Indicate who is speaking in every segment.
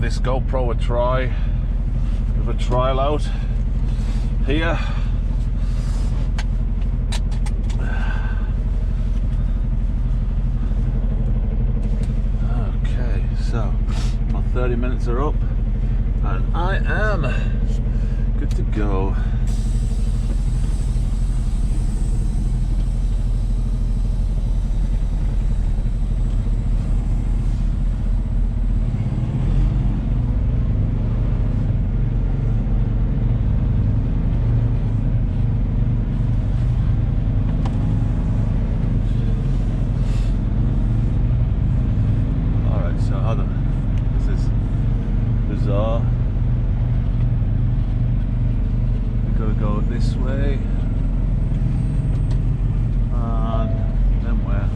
Speaker 1: this GoPro a try. With a trial out here. Okay, so my 30 minutes are up and I am good to go. This way, and then where?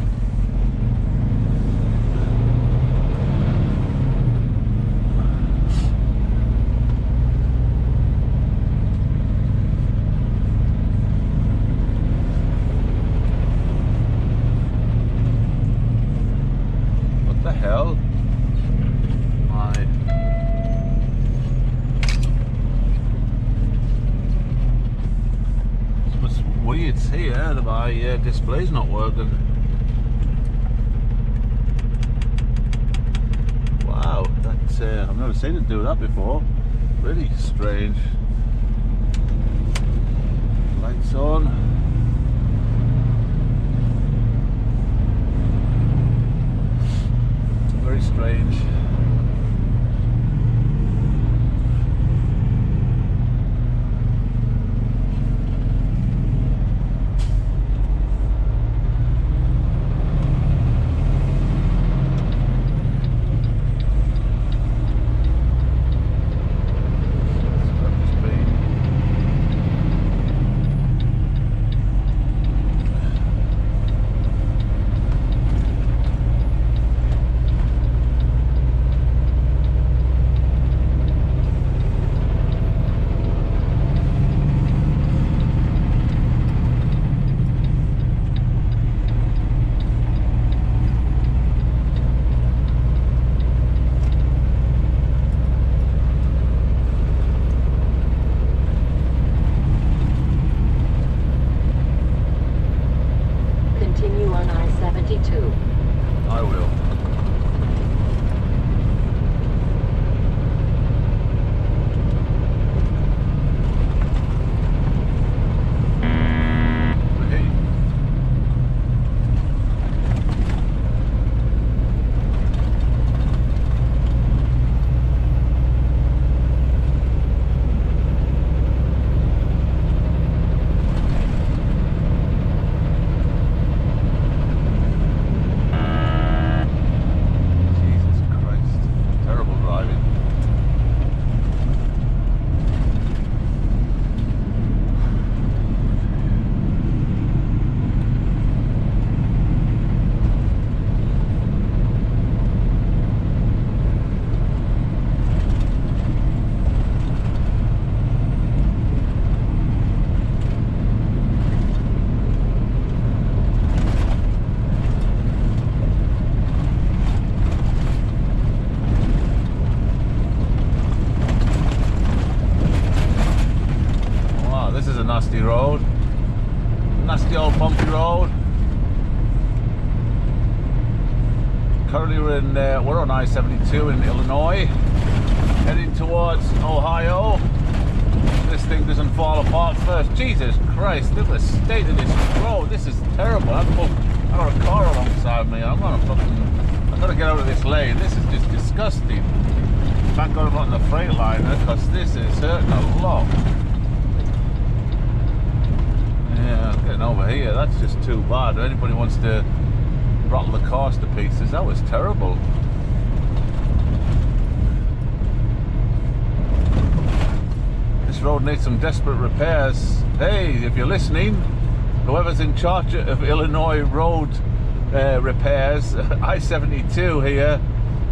Speaker 1: What the hell? Weird here that my display's not working. Wow, that's I've never seen it do that before. Really strange. Lights on. Very strange. I will. This is a nasty road, nasty old bumpy road. Currently we're on I-72 in Illinois, heading towards Ohio. This thing doesn't fall apart first. Jesus Christ, look at the state of this road. This is terrible. I've got a car alongside me. I've got to get out of this lane. This is just disgusting. Thank God I'm not in the Freightliner, because this is hurting a lot. Yeah, getting over here, that's just too bad. If anybody wants to rattle the cars to pieces, that was terrible. This road needs some desperate repairs. Hey, if you're listening, whoever's in charge of Illinois road repairs, I-72 here,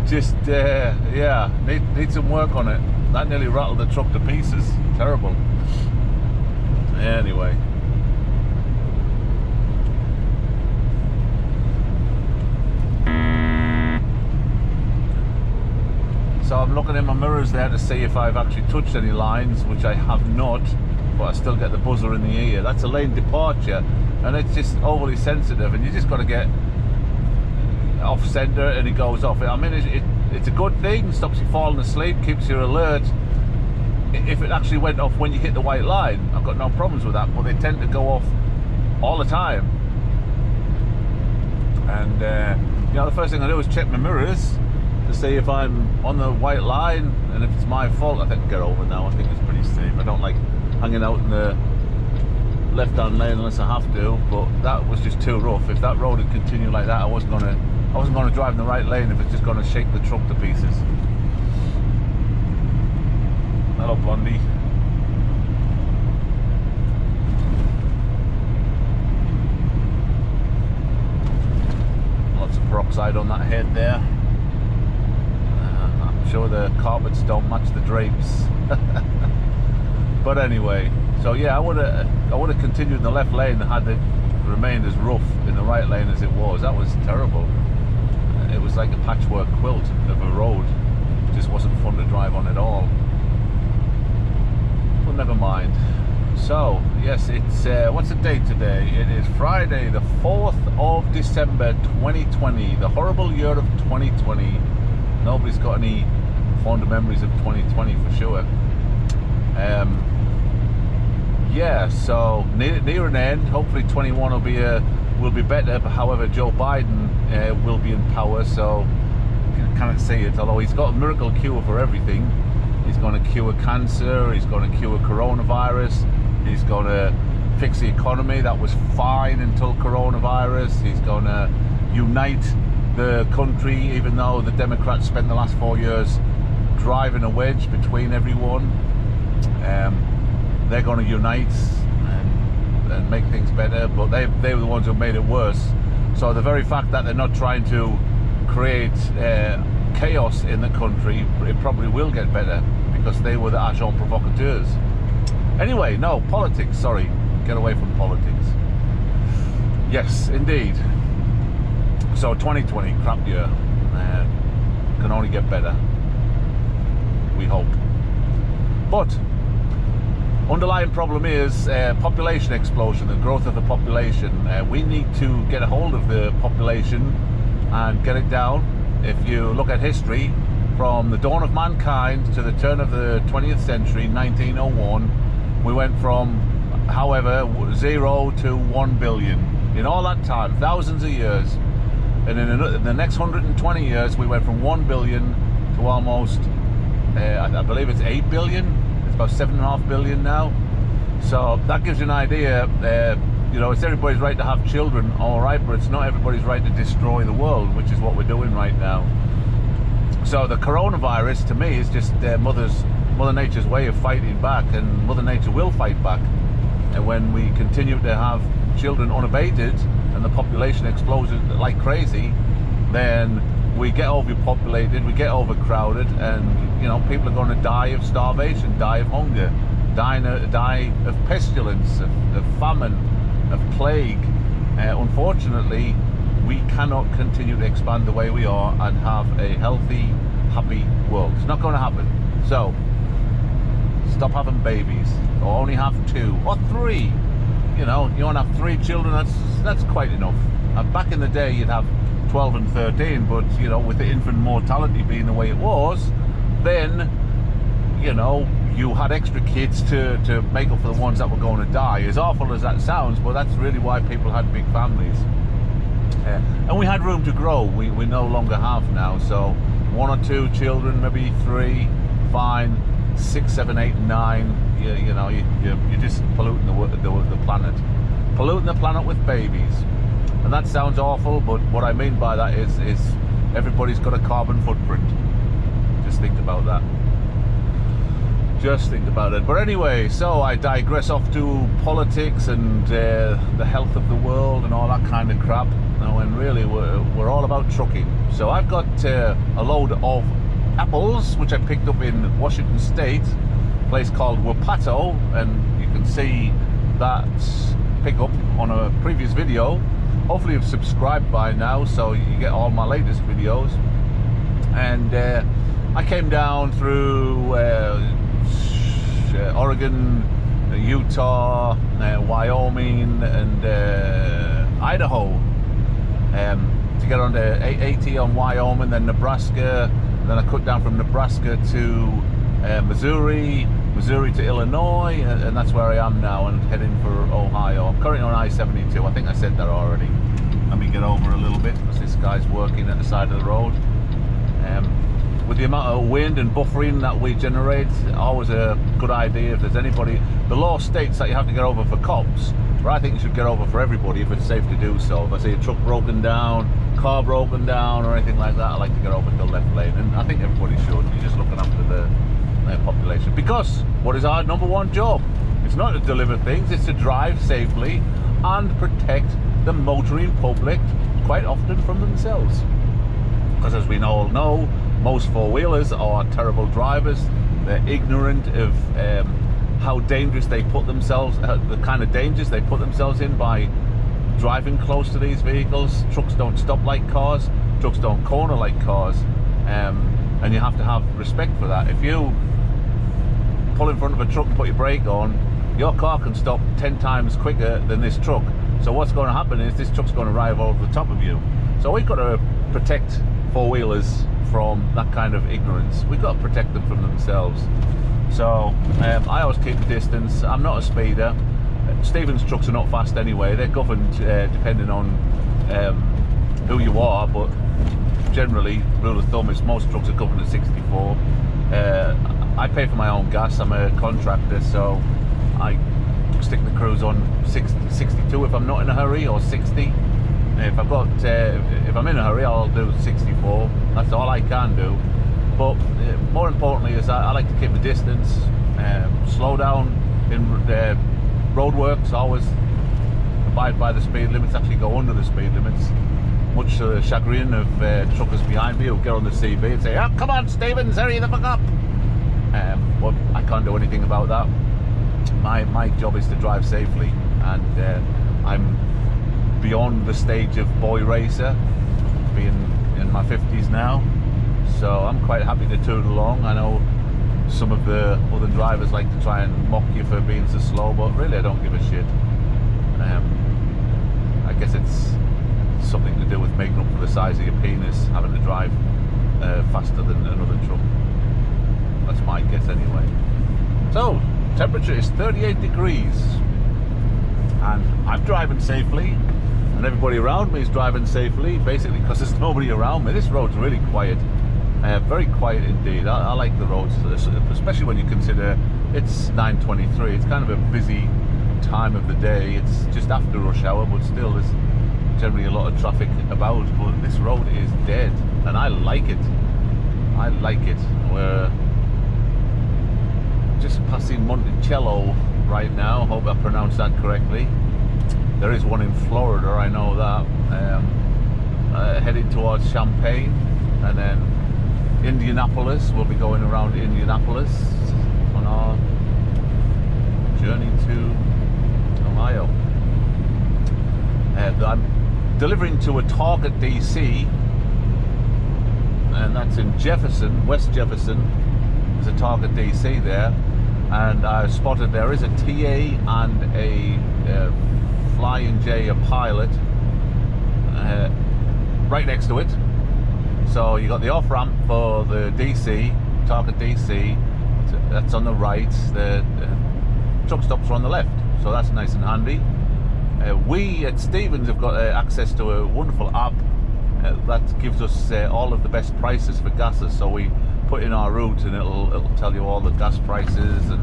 Speaker 1: just yeah, need some work on it. That nearly rattled the truck to pieces. Terrible. Anyway. So I'm looking in my mirrors there to see if I've actually touched any lines, which I have not, but I still get the buzzer in the ear. That's a lane departure, and it's just overly sensitive, and you just got to get off center and it goes off. I mean, it's a good thing, stops you falling asleep, keeps you alert. If it actually went off when you hit the white line, I've got no problems with that, but they tend to go off all the time. And you know, the first thing I do is check my mirrors to see if I'm on the white line, and if it's my fault, I think I'll get over now. I think it's pretty safe. I don't like hanging out in the left-hand lane unless I have to, but that was just too rough. If that road had continued like that, I wasn't gonna drive in the right lane if it's just gonna shake the truck to pieces. Hello, Blondie. Lots of peroxide on that head there. I'm sure the carpets don't match the drapes. But anyway, so yeah, I would have continued in the left lane had it remained as rough in the right lane as it was. That was terrible. It was like a patchwork quilt of a road. It just wasn't fun to drive on at all. But never mind. So yes, it's what's the date today? It is Friday, the 4th of December 2020, the horrible year of 2020. Nobody's got any fond memories of 2020 for sure. Yeah, so near an end. Hopefully 21 will be better. But however, Joe Biden will be in power, so you can't say it. Although he's got a miracle cure for everything. He's going to cure cancer. He's going to cure coronavirus. He's going to fix the economy. That was fine until coronavirus. He's going to unite the country, even though the Democrats spent the last 4 years driving a wedge between everyone. They're going to unite and make things better, but they were the ones who made it worse. So the very fact that they're not trying to create chaos in the country, it probably will get better, because they were the agents provocateurs. Anyway, no, politics, sorry, get away from politics. Yes, indeed. So 2020, crap year, can only get better, we hope. But underlying problem is population explosion, the growth of the population. We need to get a hold of the population and get it down. If you look at history, from the dawn of mankind to the turn of the 20th century, 1901, we went from, however, 0 to 1 billion. In all that time, thousands of years. And in the next 120 years, we went from 1 billion to almost, I believe it's 8 billion. About 7.5 billion now. So that gives you an idea. You know, it's everybody's right to have children, all right, but it's not everybody's right to destroy the world, which is what we're doing right now. So the coronavirus, to me, is just Mother Nature's way of fighting back, and Mother Nature will fight back. And when we continue to have children unabated and the population explodes like crazy, then we get overpopulated, we get overcrowded, and you know, people are going to die of starvation, die of hunger, die of pestilence, of famine, of plague. Unfortunately, we cannot continue to expand the way we are and have a healthy, happy world. It's not going to happen. So stop having babies, or only have 2 or 3. You know, you want to have 3 children, that's quite enough. Back in the day, you'd have 12 and 13, but you know, with the infant mortality being the way it was, then you know, you had extra kids to make up for the ones that were going to die. As awful as that sounds, but that's really why people had big families. And we had room to grow. We no longer have now. So 1 or 2 children, maybe 3, fine. 6, 7, 8, 9. You know, you're just polluting the planet, polluting the planet with babies. And that sounds awful, but what I mean by that is everybody's got a carbon footprint. Just think about that. Just think about it. But anyway, so I digress off to politics and the health of the world and all that kind of crap. Now, when really we're all about trucking. So I've got a load of apples, which I picked up in Washington State, a place called Wapato, and you can see that pickup on a previous video. Hopefully you've subscribed by now, so you get all my latest videos. And I came down through Oregon, Utah, Wyoming, and Idaho to get on the 80 on Wyoming, then Nebraska, and then I cut down from Nebraska to Missouri to Illinois, and that's where I am now, and heading for Ohio. I'm currently on I-72. I think I said that already. Let me get over a little bit because this guy's working at the side of the road. With the amount of wind and buffering that we generate, always a good idea if there's anybody. The law states that you have to get over for cops, but I think you should get over for everybody if it's safe to do so. If I see a truck broken down, car broken down, or anything like that, I like to get over to the left lane, and I think everybody should. You're just looking after the population, because what is our number one job? It's not to deliver things, it's to drive safely and protect the motoring public, quite often from themselves. Because as we all know, most four-wheelers are terrible drivers. They're ignorant of how dangerous they put themselves, the kind of dangers they put themselves in by driving close to these vehicles. Trucks don't stop like cars, trucks don't corner like cars, and you have to have respect for that. If you pull in front of a truck and put your brake on, your car can stop 10 times quicker than this truck. So what's going to happen is this truck's going to arrive over the top of you. So we've got to protect four-wheelers from that kind of ignorance. We've got to protect them from themselves. So I always keep the distance. I'm not a speeder. Stevens trucks are not fast anyway. They're governed depending on who you are, but generally, rule of thumb is most trucks are governed at 64. I pay for my own gas. I'm a contractor, so I stick the cruise on 62 if I'm not in a hurry, or 60. If I've got, if I'm in a hurry, I'll do 64. That's all I can do. But more importantly is I like to keep the distance, slow down in roadworks, always abide by the speed limits, actually go under the speed limits. Much to the chagrin of truckers behind me who get on the CB and say, "Oh, come on, Stevens, hurry the fuck up." But I can't do anything about that. My job is to drive safely, and I'm beyond the stage of boy racer, being in my 50s now, so I'm quite happy to toot along. I know some of the other drivers like to try and mock you for being so slow, but really I don't give a shit. I guess it's something to do with making up for the size of your penis, having to drive faster than another truck. That's my guess anyway. So, temperature is 38 degrees, and I'm driving safely, and everybody around me is driving safely, basically because there's nobody around me. This road's really quiet, very quiet indeed. I like the roads, especially when you consider it's 9:23. It's kind of a busy time of the day. It's just after rush hour, but still there's generally a lot of traffic about. But this road is dead, and I like it. I like it. We're just passing Monticello right now. Hope I pronounced that correctly. There is one in Florida, I know that. Heading towards Champaign, and then Indianapolis. We'll be going around Indianapolis on our journey to Ohio. I'm delivering to a Target DC, and that's in Jefferson, West Jefferson. There's a Target DC there, and I've spotted there is a TA and a Flying J, a pilot, right next to it. So you got the off ramp for the DC, Target DC, that's on the right. The truck stops are on the left, so that's nice and handy. We at Stevens have got access to a wonderful app that gives us all of the best prices for gases. So we put in our route, and it'll tell you all the gas prices, and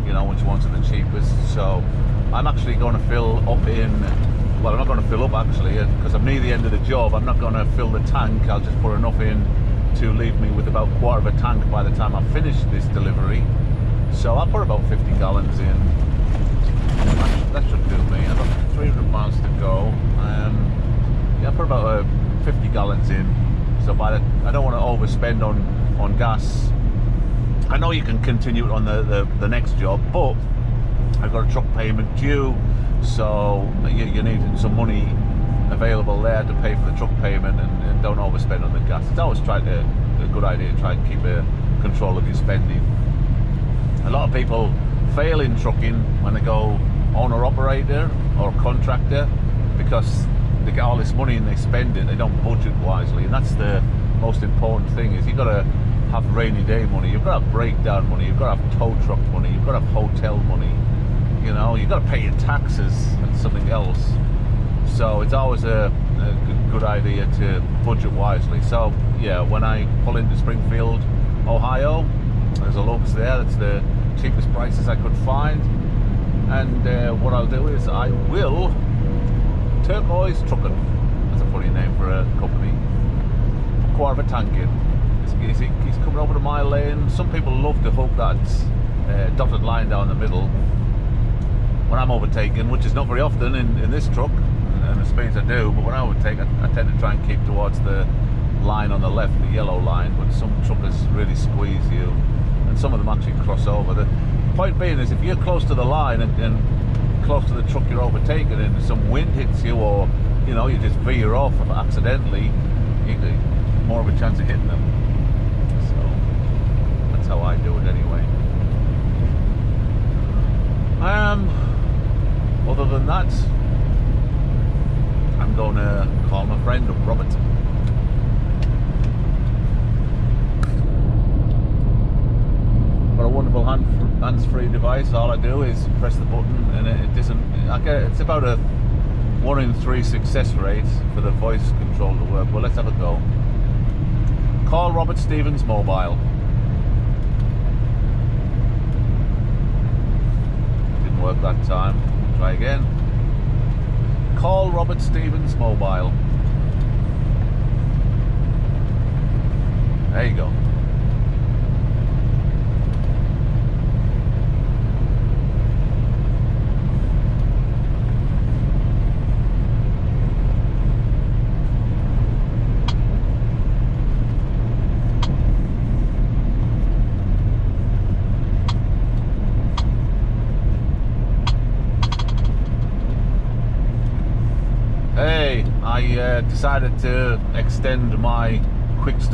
Speaker 1: you know which ones are the cheapest. So I'm actually going to fill up in, well, I'm not going to fill up actually, because I'm near the end of the job. I'm not going to fill the tank. I'll just put enough in to leave me with about a quarter of a tank by the time I finish this delivery. So I'll put about 50 gallons in. That should do me. I've got 300 miles to go. Yeah, I'll put about 50 gallons in. So I don't want to overspend on gas. I know you can continue it on the next job, but I've got a truck payment due, so you need some money available there to pay for the truck payment, and don't overspend on the gas. It's always try to a good idea to try and keep control of your spending. A lot of people fail in trucking when they go owner-operator or contractor because they get all this money and they spend it, they don't budget wisely, and that's the most important thing. Is you've got to have rainy day money, you've got to have breakdown money, you've got to have tow truck money, you've got to have hotel money, you know, you've got to pay your taxes and something else. So it's always a good idea to budget wisely. So yeah, when I pull into Springfield, Ohio, there's a Lux there. That's the cheapest prices I could find. And what I'll do is I will Turquoise Trucking. That's a funny name for a company. A quarter of a tank in. He's coming over to my lane. Some people love to hook that dotted line down the middle when I'm overtaking, which is not very often in this truck and the speeds I do. But when I overtake, I tend to try and keep towards the line on the left, the yellow line. But some truckers really squeeze you, and some of them actually cross over. The point being is, if you're close to the line and close to the truck you're overtaking, and some wind hits you, or you know, you just veer off accidentally, you got more of a chance of hitting them. So that's how I do it anyway. Other than that, I'm going to call my friend up, Robert. Got a wonderful hands-free device. All I do is press the button, and it doesn't. It's about a 1 in 3 success rate for the voice control to work. Well, let's have a go. Call Robert Stevens mobile. Didn't work that time. Try again. Call Robert Stevens mobile. There you go. Hey, I decided to extend my quick start